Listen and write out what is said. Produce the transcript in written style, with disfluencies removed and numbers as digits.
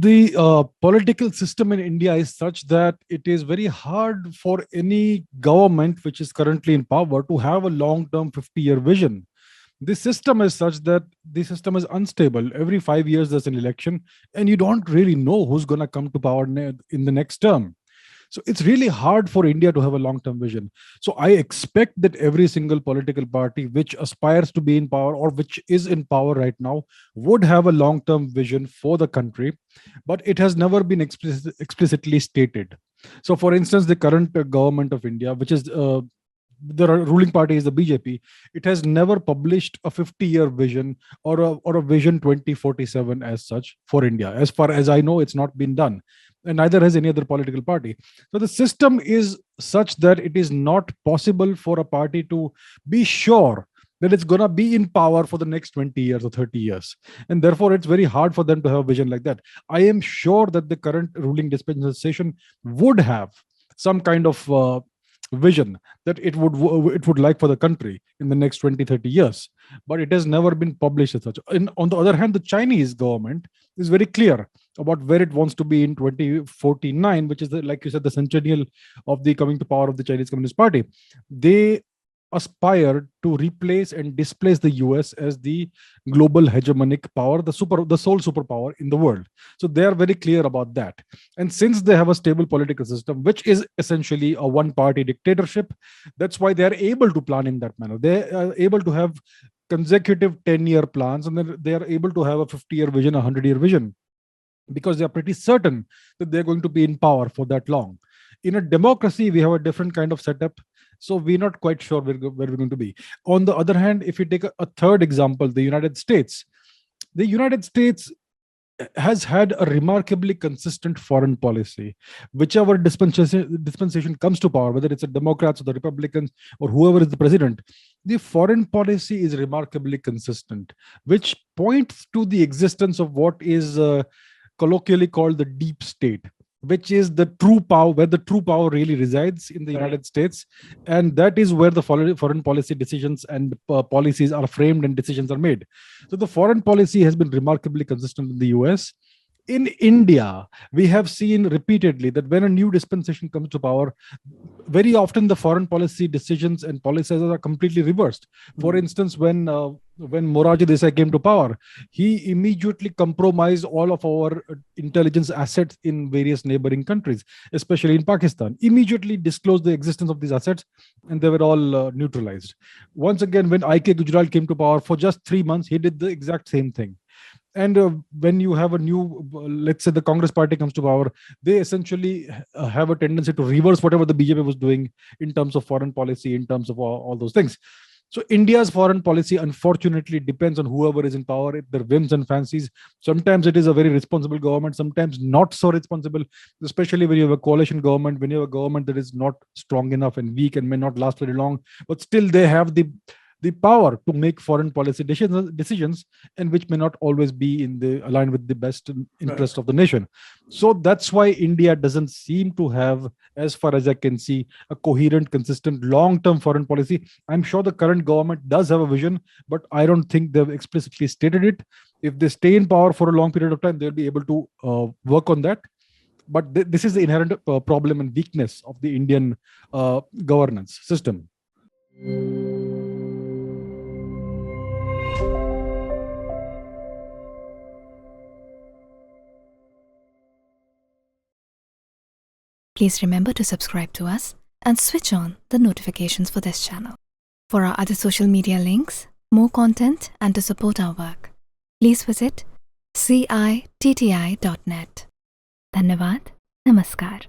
The political system in India is such that it is very hard for any government which is currently in power to have a long-term 50-year vision. The system is such that the system is unstable. Every 5 years there's an election, and you don't really know who's going to come to power in the next term. So it's really hard for India to have a long-term vision. So I expect that every single political party which aspires to be in power or which is in power right now would have a long-term vision for the country, but it has never been explicitly stated. So, for instance, the current government of India, which is the ruling party is the BJP, it has never published a 50-year vision or a vision 2047 as such for India. As far as I know, it's not been done, and neither has any other political party. So the system is such that it is not possible for a party to be sure that it's going to be in power for the next 20 years or 30 years. And therefore, it's very hard for them to have a vision like that. I am sure that the current ruling dispensation would have some kind of vision that it would like for the country in the next 20, 30 years, but it has never been published as such. And on the other hand, the Chinese government is very clear about where it wants to be in 2049, which is like you said, the centennial of the coming to power of the Chinese Communist Party. They aspire to replace and displace the US as the global hegemonic power, the sole superpower in the world. So they are very clear about that. And since they have a stable political system, which is essentially a one-party dictatorship, that's why they are able to plan in that manner. They are able to have consecutive 10-year plans, and then they are able to have a 50-year vision, a 100-year vision, because they are pretty certain that they're going to be in power for that long. In a democracy, we have a different kind of setup, so we're not quite sure where we're going to be. On the other hand, if you take a third example, the United States has had a remarkably consistent foreign policy. Whichever dispensation comes to power, whether it's the Democrats or the Republicans or whoever is the president, the foreign policy is remarkably consistent, which points to the existence of what is colloquially called the deep state, which is the true power, where the true power really resides in the United States. And that is where the foreign policy decisions and policies are framed and decisions are made. So the foreign policy has been remarkably consistent in the US. In India, we have seen repeatedly that when a new dispensation comes to power, very often the foreign policy decisions and policies are completely reversed. For instance, when Morarji Desai came to power, he immediately compromised all of our intelligence assets in various neighboring countries, especially in Pakistan. Immediately disclosed the existence of these assets, and they were all neutralized. Once again, when I.K. Gujral came to power, for just 3 months, he did the exact same thing. And when you have a new, let's say the Congress party comes to power, they essentially have a tendency to reverse whatever the BJP was doing in terms of foreign policy, in terms of all those things. So India's foreign policy, unfortunately, depends on whoever is in power, their whims and fancies. Sometimes it is a very responsible government, sometimes not so responsible, especially when you have a coalition government, when you have a government that is not strong enough and weak and may not last very long, but still they have the power to make foreign policy decisions, and which may not always be aligned with the best interest of the nation. So that's why India doesn't seem to have, as far as I can see, a coherent, consistent, long-term foreign policy. I'm sure the current government does have a vision, but I don't think they've explicitly stated it. If they stay in power for a long period of time, they'll be able to work on that. But this is the inherent problem and weakness of the Indian governance system. Please remember to subscribe to us and switch on the notifications for this channel. For our other social media links, more content, and to support our work, please visit citti.net. Dhanyavad. Namaskar.